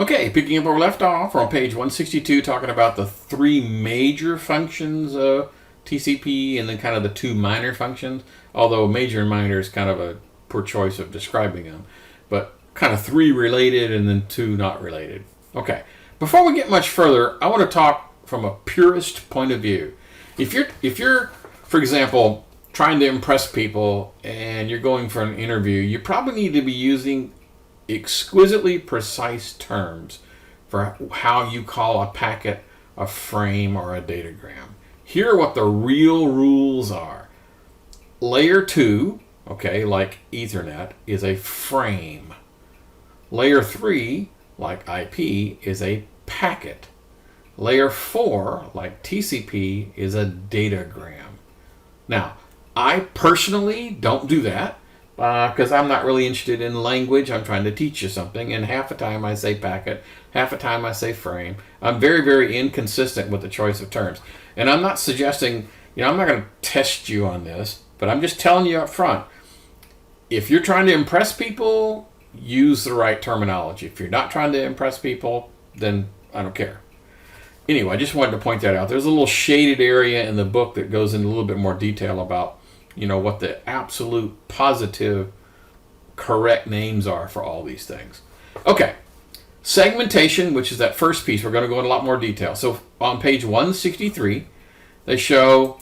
Okay, picking up where we left off, we're on page 162 talking about the three major functions of TCP and then kind of the two minor functions, although major and minor is kind of a poor choice of describing them, but kind of three related and then two not related. Okay, before we get much further, I want to talk from a purist point of view. If you're, for example, trying to impress people and you're going for an interview, you probably need to be using exquisitely precise terms for how you call a packet a frame or a datagram. Here are what the real rules are. Layer 2, okay, like Ethernet, is a frame. Layer 3, like IP, is a packet. Layer 4, like TCP, is a datagram. Now, I personally don't do that because I'm not really interested in language. I'm trying to teach you something, and half the time I say packet, half the time I say frame. I'm very, very inconsistent with the choice of terms. And I'm not suggesting, I'm not going to test you on this, but I'm just telling you up front, if you're trying to impress people, use the right terminology. If you're not trying to impress people, then I don't care. Anyway, I just wanted to point that out. There's a little shaded area in the book that goes into a little bit more detail about what the absolute positive correct names are for all these things. Okay, segmentation, which is that first piece, we're going to go into a lot more detail. So on page 163, they show,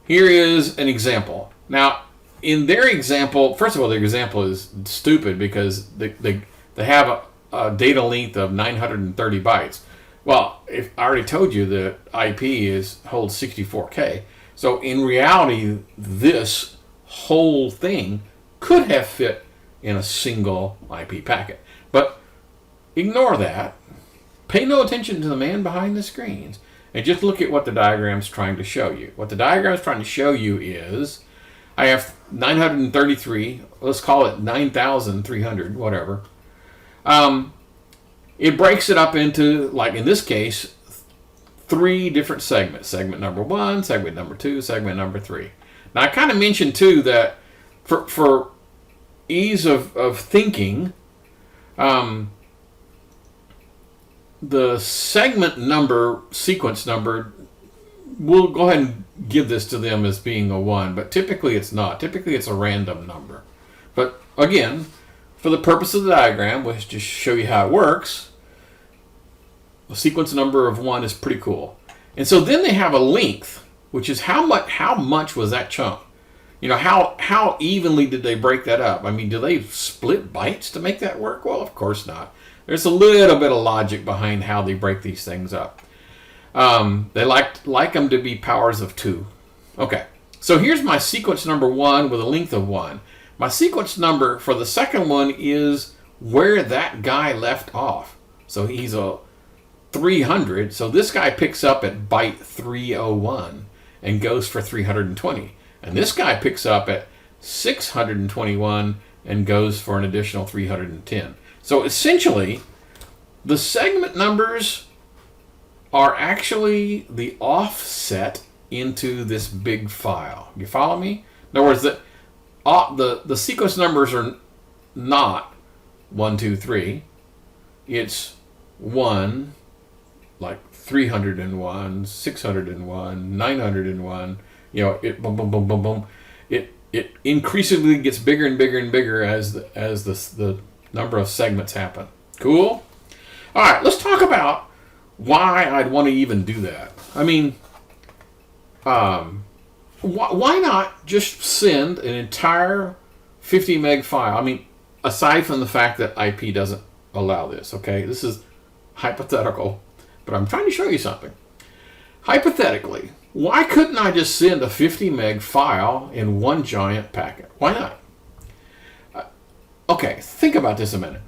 here is an example. Now, in their example, first of all, their example is stupid because they have a data length of 930 bytes. Well, if I already told you that IP holds 64K, so in reality, this whole thing could have fit in a single IP packet. But ignore that. Pay no attention to the man behind the screens. And just look at what the diagram's trying to show you. What the diagram's trying to show you is, I have 933, let's call it 9,300, whatever. It breaks it up into, like in this case, three different segments. Segment number 1, segment number 2, segment number 3. Now, I kind of mentioned, too, that for ease of thinking, the segment number, sequence number, we'll go ahead and give this to them as being a 1, but typically it's not. Typically it's a random number. But, again, for the purpose of the diagram, which just show you how it works, a sequence number of 1 is pretty cool. And so then they have a length, which is how much was that chunk? How evenly did they break that up? I mean, do they split bytes to make that work? Well, of course not. There's a little bit of logic behind how they break these things up. They like them to be powers of 2. Okay, so here's my sequence number 1 with a length of 1. My sequence number for the second one is where that guy left off. So he's a 300, so this guy picks up at byte 301 and goes for 320. And this guy picks up at 621 and goes for an additional 310. So essentially, the segment numbers are actually the offset into this big file. You follow me? In other words, the sequence numbers are not 1, 2, 3. It's 1, like 301, 601, 901. It boom, boom, boom, boom, boom. It increasingly gets bigger and bigger and bigger as the number of segments happen. Cool? All right, let's talk about why I'd want to even do that. I mean, why not just send an entire 50 meg file? I mean, aside from the fact that IP doesn't allow this, okay? This is hypothetical, but I'm trying to show you something. Hypothetically, why couldn't I just send a 50 meg file in one giant packet? Why not? Okay, think about this a minute.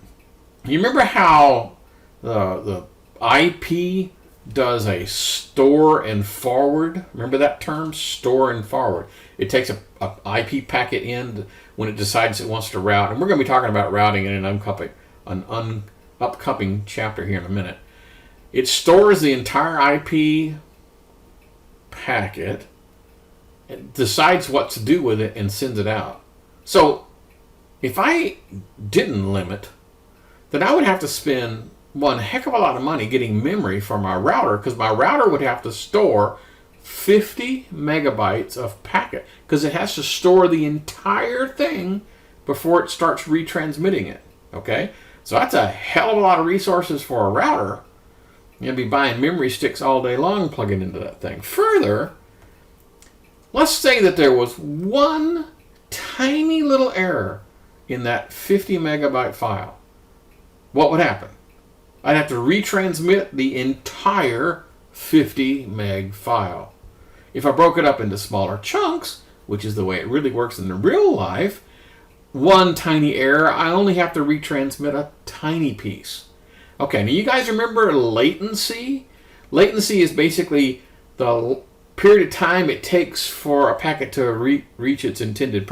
You remember how the IP does a store and forward? Remember that term, store and forward? It takes a IP packet in when it decides it wants to route. And we're going to be talking about routing in an upcoming chapter here in a minute. It stores the entire IP packet, it decides what to do with it, and sends it out. So if I didn't limit, then I would have to spend one heck of a lot of money getting memory from my router, because my router would have to store 50 megabytes of packet, because it has to store the entire thing before it starts retransmitting it. Okay? So that's a hell of a lot of resources for a router. You'll be buying memory sticks all day long plugging into that thing. Further, let's say that there was one tiny little error in that 50 megabyte file. What would happen? I'd have to retransmit the entire 50 meg file. If I broke it up into smaller chunks, which is the way it really works in the real life, one tiny error, I only have to retransmit a tiny piece. Okay, now you guys remember latency? Latency is basically the period of time it takes for a packet to reach its intended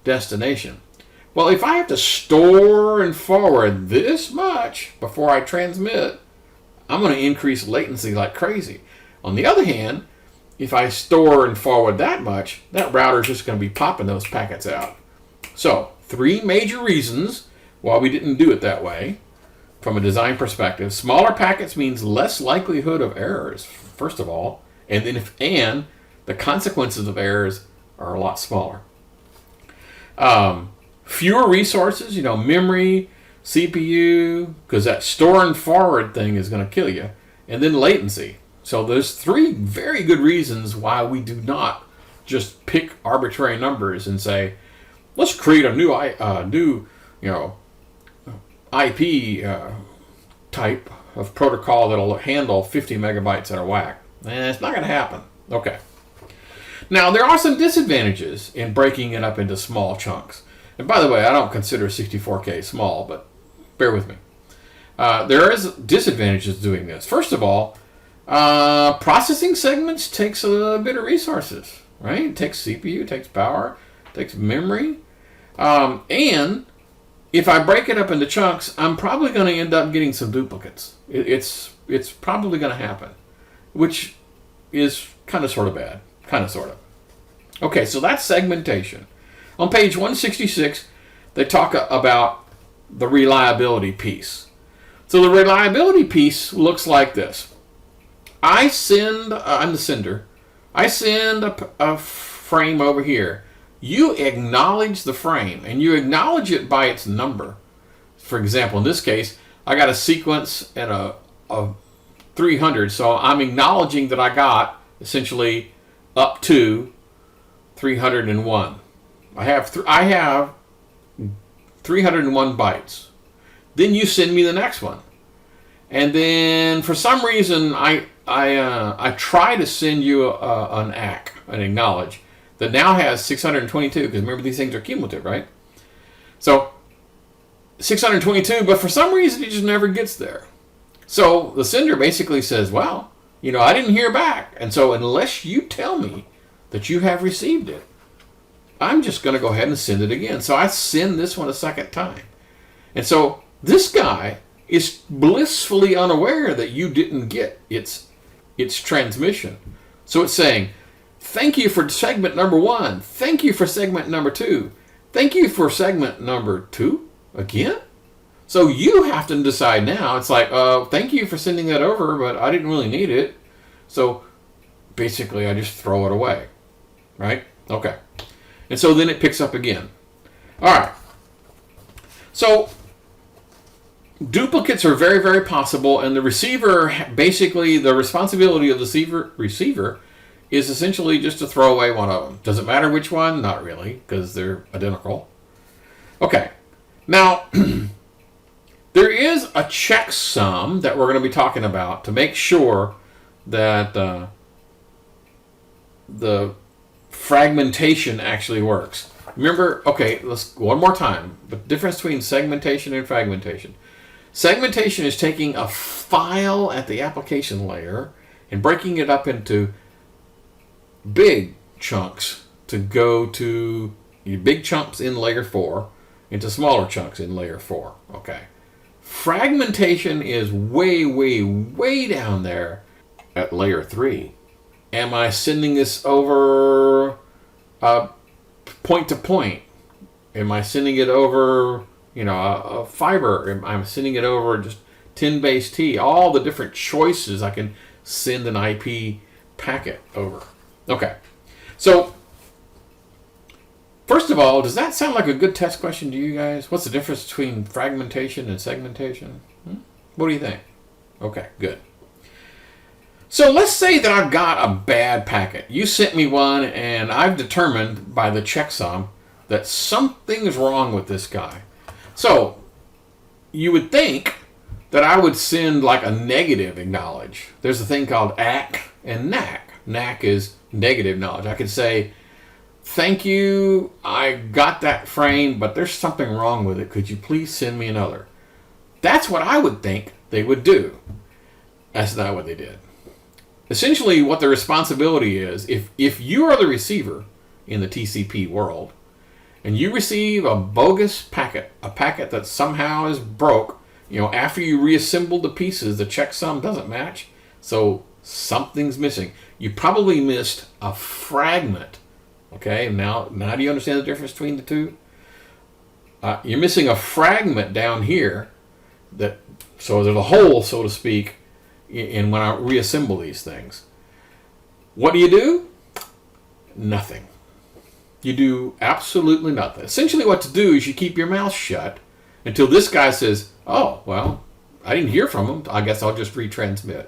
destination. Well, if I have to store and forward this much before I transmit, I'm going to increase latency like crazy. On the other hand, if I store and forward that much, that router is just going to be popping those packets out. So, 3 major reasons why we didn't do it that way from a design perspective. Smaller packets means less likelihood of errors, first of all, and then the consequences of errors are a lot smaller. Fewer resources, memory, CPU, because that store and forward thing is going to kill you, and then latency. So there's 3 very good reasons why we do not just pick arbitrary numbers and say, let's create a new IP type of protocol that'll handle 50 megabytes at a whack. It's not going to happen. Okay. Now, there are some disadvantages in breaking it up into small chunks. And by the way, I don't consider 64K small, but bear with me. There is disadvantages doing this. First of all, processing segments takes a bit of resources, right? It takes CPU, it takes power, it takes memory. And if I break it up into chunks, I'm probably going to end up getting some duplicates. It's probably going to happen, which is kind of sort of bad. Kind of sort of. Okay, so that's segmentation. On page 166, they talk about the reliability piece. So the reliability piece looks like this. I'm the sender. I send a frame over here. You acknowledge the frame, and you acknowledge it by its number. For example, in this case, I got a sequence and a 300, so I'm acknowledging that I got essentially up to 301. I have 301 bytes. Then you send me the next one, and then for some reason I try to send you an ACK, an acknowledge, that now has 622, because remember these things are cumulative, right? So 622, but for some reason it just never gets there. So the sender basically says, well, I didn't hear back, and so unless you tell me that you have received it, I'm just going to go ahead and send it again. So I send this one a second time. And so this guy is blissfully unaware that you didn't get its transmission. So it's saying, thank you for segment number 1. Thank you for segment number 2. Thank you for segment number 2 again? So you have to decide now. It's like, thank you for sending that over, but I didn't really need it. So basically I just throw it away. Right? Okay. And so then it picks up again. All right. So duplicates are very, very possible, and the receiver, basically the responsibility of the receiver is essentially just to throw away one of them. Does it matter which one? Not really, because they're identical. Okay. Now, there is a checksum that we're going to be talking about to make sure that the fragmentation actually works. Remember, okay, let's go one more time. The difference between segmentation and fragmentation. Segmentation is taking a file at the application layer and breaking it up into big chunks to go to big chunks in layer 4 into smaller chunks in layer 4. Okay. Fragmentation is way, way, way down there at layer 3. Am I sending this over point to point? Am I sending it over a fiber. I'm sending it over just 10 base T. All the different choices I can send an IP packet over. Okay, so first of all, does that sound like a good test question to you guys? What's the difference between fragmentation and segmentation? What do you think? Okay, good. So let's say that I've got a bad packet. You sent me one, and I've determined by the checksum that something's wrong with this guy. So you would think that I would send like a negative acknowledge. There's a thing called ACK and NACK. NACK is negative knowledge. I could say, thank you, I got that frame, but there's something wrong with it. Could you please send me another? That's what I would think they would do. That's not what they did. Essentially, what the responsibility is, if you are the receiver in the TCP world, and you receive a bogus packet, a packet that somehow is broke, after you reassemble the pieces, the checksum doesn't match, so something's missing. You probably missed a fragment. Okay, now do you understand the difference between the two? You're missing a fragment down here, so there's a hole, so to speak, in when I reassemble these things. What do? Nothing. You do absolutely nothing. Essentially what to do is you keep your mouth shut until this guy says, oh, well, I didn't hear from him. I guess I'll just retransmit.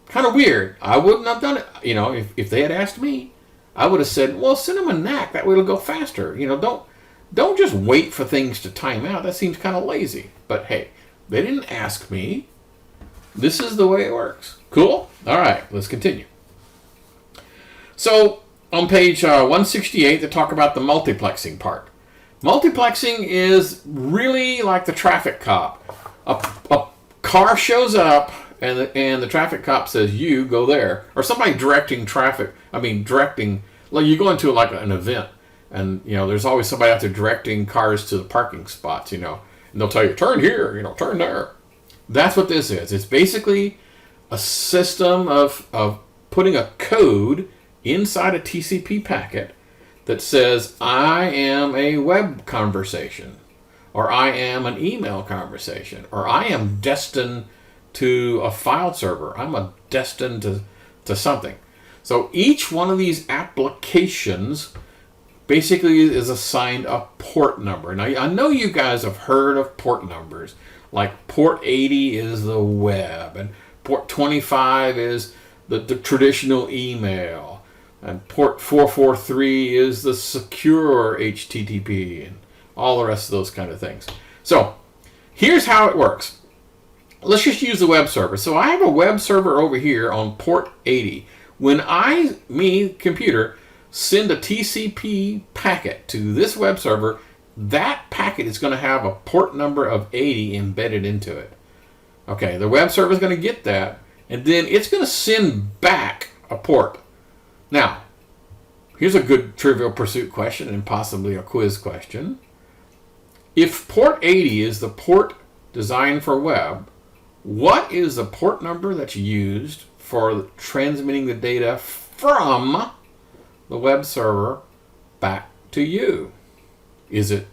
Kind of weird. I wouldn't have done it. If they had asked me, I would have said, well, send them a NAC. That way it'll go faster. Don't just wait for things to time out. That seems kind of lazy. But hey, they didn't ask me. This is the way it works. Cool? All right, let's continue. So on page 168, they talk about the multiplexing part. Multiplexing is really like the traffic cop. A car shows up, and the traffic cop says, you go there. Or somebody directing traffic. Like you go into like an event, and there's always somebody out there directing cars to the parking spots, and they'll tell you, turn here, turn there. That's what this is. It's basically a system of putting a code inside a TCP packet that says, I am a web conversation, or I am an email conversation, or I am destined to a file server. I'm destined to something. So each one of these applications basically is assigned a port number. Now, I know you guys have heard of port numbers. Like port 80 is the web, and port 25 is the traditional email, and port 443 is the secure HTTP, and all the rest of those kind of things. So here's how it works. Let's just use the web server. So I have a web server over here on port 80. When computer, send a TCP packet to this web server, that packet is going to have a port number of 80 embedded into it. Okay, the web server is going to get that, and then it's going to send back a port. Now, here's a good Trivial Pursuit question and possibly a quiz question. If port 80 is the port designed for web, what is the port number that's used for transmitting the data from the web server back to you? Is it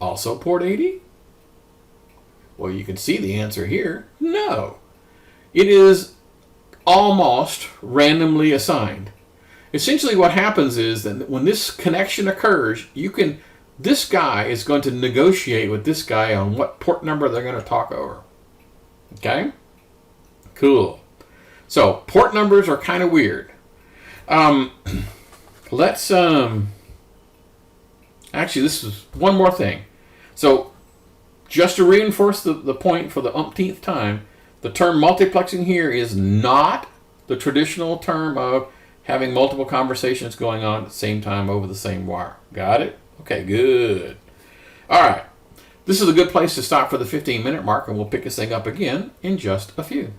also port 80? Well, you can see the answer here. No. It is almost randomly assigned. Essentially what happens is that when this connection occurs, this guy is going to negotiate with this guy on what port number they're going to talk over. Okay? Cool. So, port numbers are kind of weird. Actually, this is one more thing. So, just to reinforce the point for the umpteenth time, the term multiplexing here is not the traditional term of having multiple conversations going on at the same time over the same wire. Got it? Okay, good. All right. This is a good place to stop for the 15-minute mark, and we'll pick this thing up again in just a few.